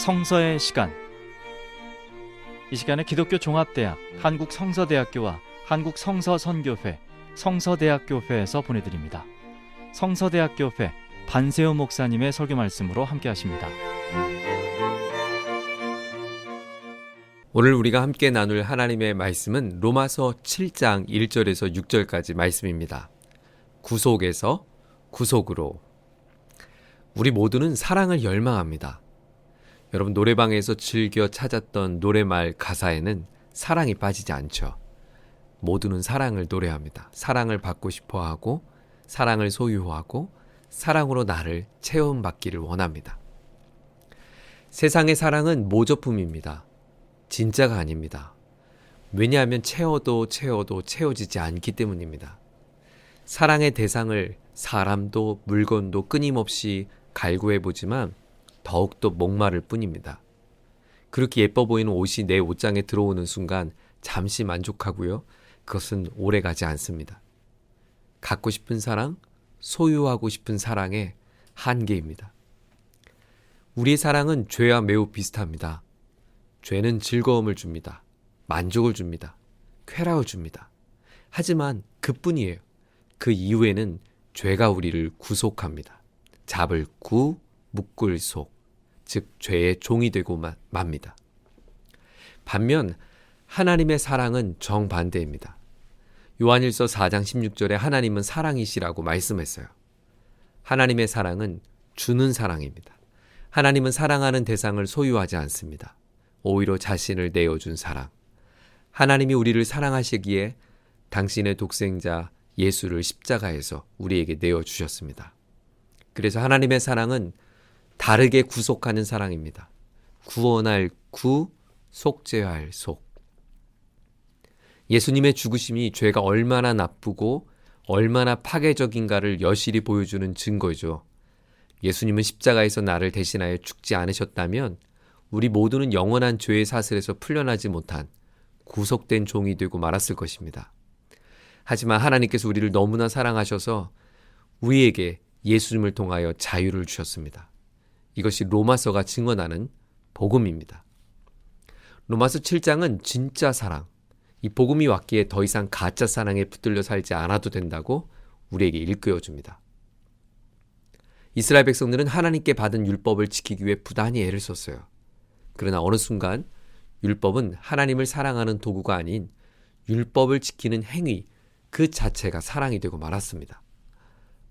성서의 시간. 이 시간에 기독교 종합대학 한국성서대학교와 한국성서선교회 성서대학교회에서 보내드립니다. 성서대학교회 반세우 목사님의 설교 말씀으로 함께 하십니다. 오늘 우리가 함께 나눌 하나님의 말씀은 로마서 7장 1절에서 6절까지 말씀입니다. 구속에서 구속으로. 우리 모두는 사랑을 열망합니다. 여러분, 노래방에서 즐겨 찾았던 노래말 가사에는 사랑이 빠지지 않죠. 모두는 사랑을 노래합니다. 사랑을 받고 싶어하고, 사랑을 소유하고, 사랑으로 나를 체험받기를 원합니다. 세상의 사랑은 모조품입니다. 진짜가 아닙니다. 왜냐하면 채워도 채워지지 않기 때문입니다. 사랑의 대상을 사람도 물건도 끊임없이 갈구해보지만 더욱더 목마를 뿐입니다. 그렇게 예뻐 보이는 옷이 내 옷장에 들어오는 순간 잠시 만족하고요. 그것은 오래가지 않습니다. 갖고 싶은 사랑, 소유하고 싶은 사랑의 한계입니다. 우리의 사랑은 죄와 매우 비슷합니다. 죄는 즐거움을 줍니다. 만족을 줍니다. 쾌락을 줍니다. 하지만 그뿐이에요. 그 이후에는 죄가 우리를 구속합니다. 잡을 구, 묶을 속, 즉 죄의 종이 되고 맙니다. 반면 하나님의 사랑은 정반대입니다. 요한일서 4장 16절에 하나님은 사랑이시라고 말씀했어요. 하나님의 사랑은 주는 사랑입니다. 하나님은 사랑하는 대상을 소유하지 않습니다. 오히려 자신을 내어준 사랑. 하나님이 우리를 사랑하시기에 당신의 독생자 예수를 십자가에서 우리에게 내어주셨습니다. 그래서 하나님의 사랑은 다르게 구속하는 사랑입니다. 구원할 구, 속죄할 속. 예수님의 죽으심이 죄가 얼마나 나쁘고 얼마나 파괴적인가를 여실히 보여주는 증거죠. 예수님은 십자가에서 나를 대신하여 죽지 않으셨다면 우리 모두는 영원한 죄의 사슬에서 풀려나지 못한 구속된 종이 되고 말았을 것입니다. 하지만 하나님께서 우리를 너무나 사랑하셔서 우리에게 예수님을 통하여 자유를 주셨습니다. 이것이 로마서가 증언하는 복음입니다. 로마서 7장은 진짜 사랑, 이 복음이 왔기에 더 이상 가짜 사랑에 붙들려 살지 않아도 된다고 우리에게 일깨워줍니다. 이스라엘 백성들은 하나님께 받은 율법을 지키기 위해 부단히 애를 썼어요. 그러나 어느 순간 율법은 하나님을 사랑하는 도구가 아닌 율법을 지키는 행위 그 자체가 사랑이 되고 말았습니다.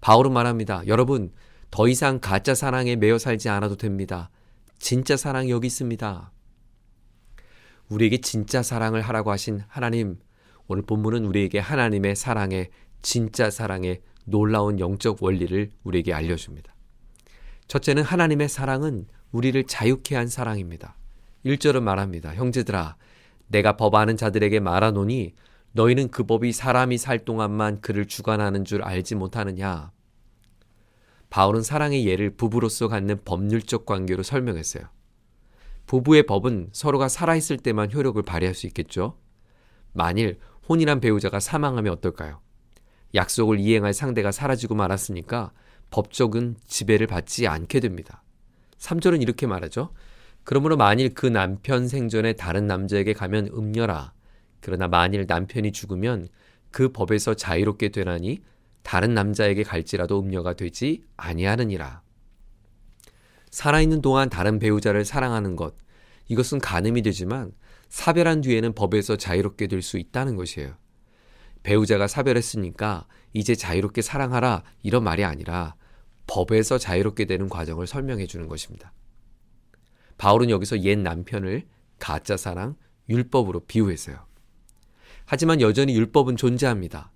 바울은 말합니다. 여러분, 더 이상 가짜 사랑에 매여 살지 않아도 됩니다. 진짜 사랑이 여기 있습니다. 우리에게 진짜 사랑을 하라고 하신 하나님, 오늘 본문은 우리에게 하나님의 사랑의 진짜 사랑의 놀라운 영적 원리를 우리에게 알려줍니다. 첫째는 하나님의 사랑은 우리를 자유케 한 사랑입니다. 1절은 말합니다. 형제들아, 내가 법아는 자들에게 말하노니 너희는 그 법이 사람이 살 동안만 그를 주관하는 줄 알지 못하느냐. 바울은 사랑의 예를 부부로서 갖는 법률적 관계로 설명했어요. 부부의 법은 서로가 살아있을 때만 효력을 발휘할 수 있겠죠. 만일 혼인한 배우자가 사망하면 어떨까요? 약속을 이행할 상대가 사라지고 말았으니까 법적인 지배를 받지 않게 됩니다. 3절은 이렇게 말하죠. 그러므로 만일 그 남편 생전에 다른 남자에게 가면 음녀라. 그러나 만일 남편이 죽으면 그 법에서 자유롭게 되나니 다른 남자에게 갈지라도 음녀가 되지 아니하느니라. 살아있는 동안 다른 배우자를 사랑하는 것, 이것은 간음이 되지만 사별한 뒤에는 법에서 자유롭게 될 수 있다는 것이에요. 배우자가 사별했으니까 이제 자유롭게 사랑하라 이런 말이 아니라 법에서 자유롭게 되는 과정을 설명해 주는 것입니다. 바울은 여기서 옛 남편을 가짜 사랑, 율법으로 비유했어요. 하지만 여전히 율법은 존재합니다.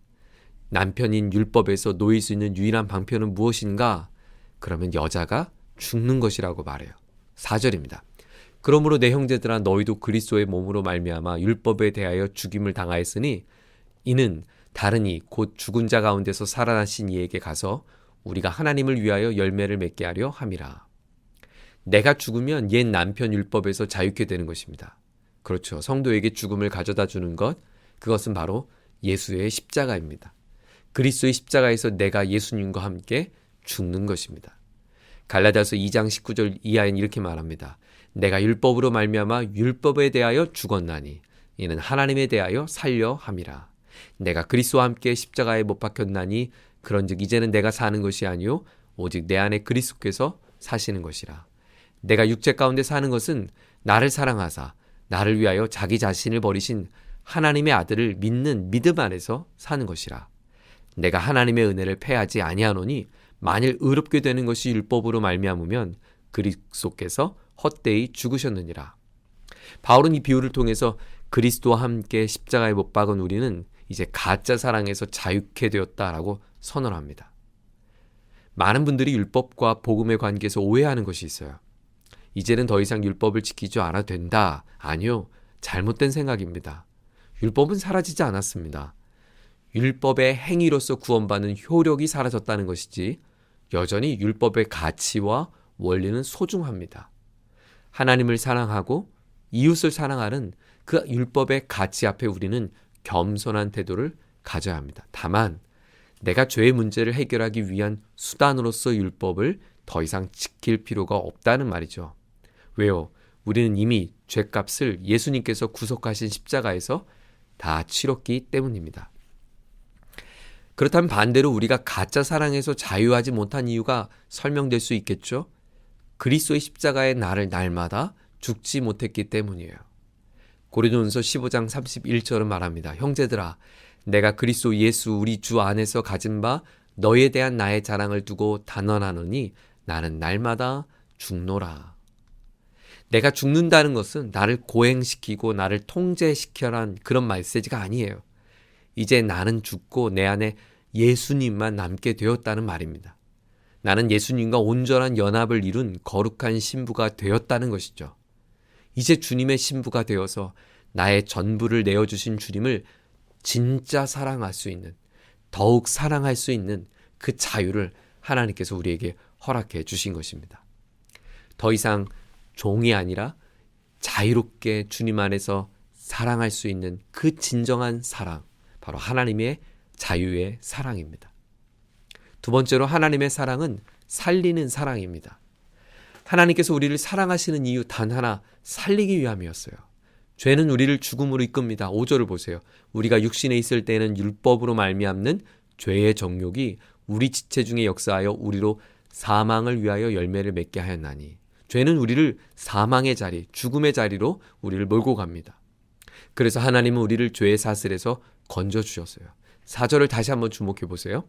남편인 율법에서 놓일 수 있는 유일한 방편은 무엇인가? 그러면 여자가 죽는 것이라고 말해요. 4절입니다. 그러므로 내 형제들아 너희도 그리스도의 몸으로 말미암아 율법에 대하여 죽임을 당하였으니 이는 다르니 곧 죽은 자 가운데서 살아나신 이에게 가서 우리가 하나님을 위하여 열매를 맺게 하려 함이라. 내가 죽으면 옛 남편 율법에서 자유케 되는 것입니다. 그렇죠. 성도에게 죽음을 가져다 주는 것, 그것은 바로 예수의 십자가입니다. 그리스도의 십자가에서 내가 예수님과 함께 죽는 것입니다. 갈라디아서 2장 19절 이하에는 이렇게 말합니다. 내가 율법으로 말미암아 율법에 대하여 죽었나니 이는 하나님에 대하여 살려 함이라. 내가 그리스도와 함께 십자가에 못 박혔나니 그런즉 이제는 내가 사는 것이 아니요 오직 내 안에 그리스도께서 사시는 것이라. 내가 육체 가운데 사는 것은 나를 사랑하사 나를 위하여 자기 자신을 버리신 하나님의 아들을 믿는 믿음 안에서 사는 것이라. 내가 하나님의 은혜를 패하지 아니하노니 만일 의롭게 되는 것이 율법으로 말미암으면 그리스도께서 헛되이 죽으셨느니라. 바울은 이 비유를 통해서 그리스도와 함께 십자가에 못 박은 우리는 이제 가짜 사랑에서 자유케 되었다라고 선언합니다. 많은 분들이 율법과 복음의 관계에서 오해하는 것이 있어요. 이제는 더 이상 율법을 지키지 않아도 된다. 아니요. 잘못된 생각입니다. 율법은 사라지지 않았습니다. 율법의 행위로서 구원받는 효력이 사라졌다는 것이지 여전히 율법의 가치와 원리는 소중합니다. 하나님을 사랑하고 이웃을 사랑하는 그 율법의 가치 앞에 우리는 겸손한 태도를 가져야 합니다. 다만 내가 죄의 문제를 해결하기 위한 수단으로서 율법을 더 이상 지킬 필요가 없다는 말이죠. 왜요? 우리는 이미 죄값을 예수님께서 구속하신 십자가에서 다 치렀기 때문입니다. 그렇다면 반대로 우리가 가짜 사랑에서 자유하지 못한 이유가 설명될 수 있겠죠? 그리스도의 십자가의 나를 날마다 죽지 못했기 때문이에요. 고린도전서 15장 31절은 말합니다. 형제들아, 내가 그리스도 예수 우리 주 안에서 가진 바 너에 대한 나의 자랑을 두고 단언하노니 나는 날마다 죽노라. 내가 죽는다는 것은 나를 고행시키고 나를 통제시켜란 그런 메시지가 아니에요. 이제 나는 죽고 내 안에 예수님만 남게 되었다는 말입니다. 나는 예수님과 온전한 연합을 이룬 거룩한 신부가 되었다는 것이죠. 이제 주님의 신부가 되어서 나의 전부를 내어주신 주님을 진짜 사랑할 수 있는, 더욱 사랑할 수 있는 그 자유를 하나님께서 우리에게 허락해 주신 것입니다. 더 이상 종이 아니라 자유롭게 주님 안에서 사랑할 수 있는 그 진정한 사랑, 바로 하나님의 자유의 사랑입니다. 두 번째로 하나님의 사랑은 살리는 사랑입니다. 하나님께서 우리를 사랑하시는 이유 단 하나, 살리기 위함이었어요. 죄는 우리를 죽음으로 이끕니다. 5절을 보세요. 우리가 육신에 있을 때는 율법으로 말미암는 죄의 정욕이 우리 지체 중에 역사하여 우리로 사망을 위하여 열매를 맺게 하였나니. 죄는 우리를 사망의 자리, 죽음의 자리로 우리를 몰고 갑니다. 그래서 하나님은 우리를 죄의 사슬에서 건져주셨어요. 4절을 다시 한번 주목해 보세요.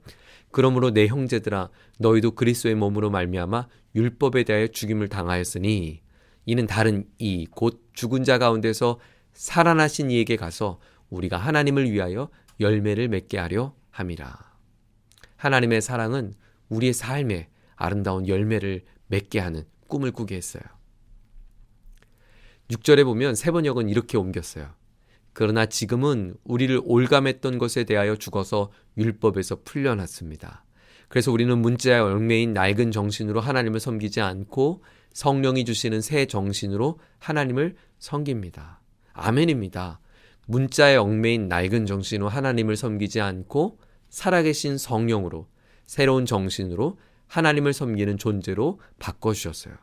그러므로 내 형제들아 너희도 그리스도의 몸으로 말미암아 율법에 대하여 죽임을 당하였으니 이는 다른 이 곧 죽은 자 가운데서 살아나신 이에게 가서 우리가 하나님을 위하여 열매를 맺게 하려 함이라. 하나님의 사랑은 우리의 삶에 아름다운 열매를 맺게 하는 꿈을 꾸게 했어요. 6절에 보면 세 번역은 이렇게 옮겼어요. 그러나 지금은 우리를 올감했던 것에 대하여 죽어서 율법에서 풀려났습니다. 그래서 우리는 문자에 얽매인 낡은 정신으로 하나님을 섬기지 않고 성령이 주시는 새 정신으로 하나님을 섬깁니다. 아멘입니다. 문자에 얽매인 낡은 정신으로 하나님을 섬기지 않고 살아계신 성령으로 새로운 정신으로 하나님을 섬기는 존재로 바꿔주셨어요.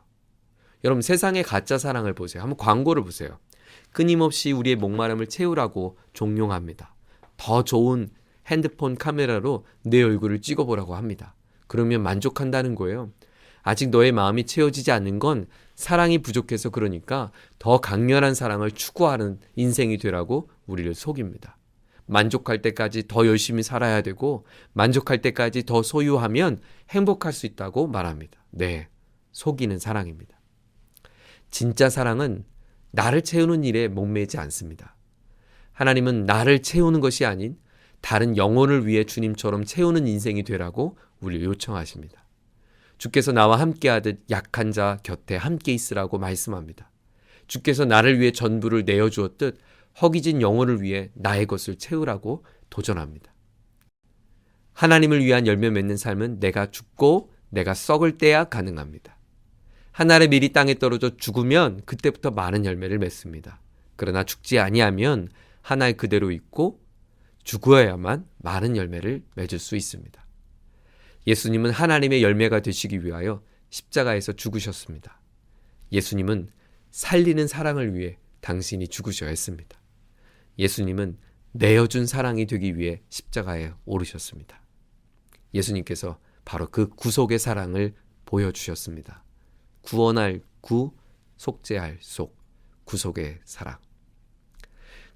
여러분 세상의 가짜 사랑을 보세요. 한번 광고를 보세요. 끊임없이 우리의 목마름을 채우라고 종용합니다. 더 좋은 핸드폰 카메라로 내 얼굴을 찍어보라고 합니다. 그러면 만족한다는 거예요. 아직 너의 마음이 채워지지 않는 건 사랑이 부족해서 그러니까 더 강렬한 사랑을 추구하는 인생이 되라고 우리를 속입니다. 만족할 때까지 더 열심히 살아야 되고 만족할 때까지 더 소유하면 행복할 수 있다고 말합니다. 네, 속이는 사랑입니다. 진짜 사랑은 나를 채우는 일에 목매지 않습니다. 하나님은 나를 채우는 것이 아닌 다른 영혼을 위해 주님처럼 채우는 인생이 되라고 우리를 요청하십니다. 주께서 나와 함께하듯 약한 자 곁에 함께 있으라고 말씀합니다. 주께서 나를 위해 전부를 내어주었듯 허기진 영혼을 위해 나의 것을 채우라고 도전합니다. 하나님을 위한 열매 맺는 삶은 내가 죽고 내가 썩을 때야 가능합니다. 한 알의 밀이 땅에 떨어져 죽으면 그때부터 많은 열매를 맺습니다. 그러나 죽지 아니하면 한 알 그대로 있고 죽어야만 많은 열매를 맺을 수 있습니다. 예수님은 하나님의 열매가 되시기 위하여 십자가에서 죽으셨습니다. 예수님은 살리는 사랑을 위해 당신이 죽으셔야 했습니다. 예수님은 내어준 사랑이 되기 위해 십자가에 오르셨습니다. 예수님께서 바로 그 구속의 사랑을 보여주셨습니다. 구원할 구, 속죄할 속, 구속의 사랑.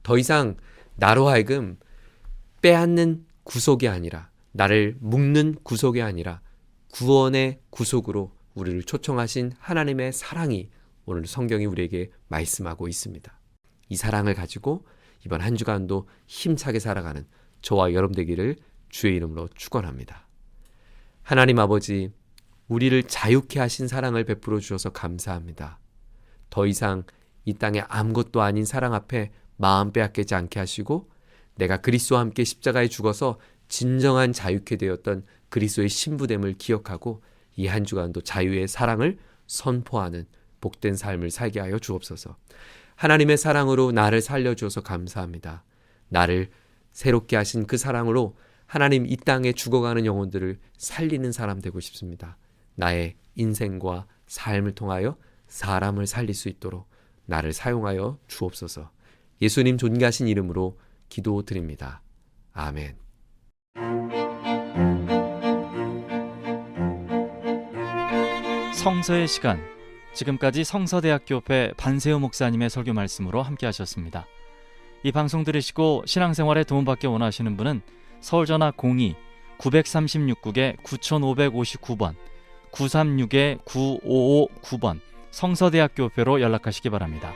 더 이상 나로 하여금 빼앗는 구속이 아니라, 나를 묶는 구속이 아니라 구원의 구속으로 우리를 초청하신 하나님의 사랑이 오늘 성경이 우리에게 말씀하고 있습니다. 이 사랑을 가지고 이번 한 주간도 힘차게 살아가는 저와 여러분 되기를 주의 이름으로 축원합니다. 하나님 아버지, 우리를 자유케 하신 사랑을 베풀어 주셔서 감사합니다. 더 이상 이 땅에 아무것도 아닌 사랑 앞에 마음 빼앗기지 않게 하시고, 내가 그리스도와 함께 십자가에 죽어서 진정한 자유케 되었던 그리스도의 신부됨을 기억하고 이 한 주간도 자유의 사랑을 선포하는 복된 삶을 살게 하여 주옵소서. 하나님의 사랑으로 나를 살려주어서 감사합니다. 나를 새롭게 하신 그 사랑으로 하나님 이 땅에 죽어가는 영혼들을 살리는 사람 되고 싶습니다. 나의 인생과 삶을 통하여 사람을 살릴 수 있도록 나를 사용하여 주옵소서. 예수님 존귀하신 이름으로 기도드립니다. 아멘. 성서의 시간, 지금까지 성서대학교회 반세우 목사님의 설교 말씀으로 함께 하셨습니다. 이 방송 들으시고 신앙생활에 도움받기 원하시는 분은 서울전화 02-936국에 9559번 936-9559번 성서대학교회로 연락하시기 바랍니다.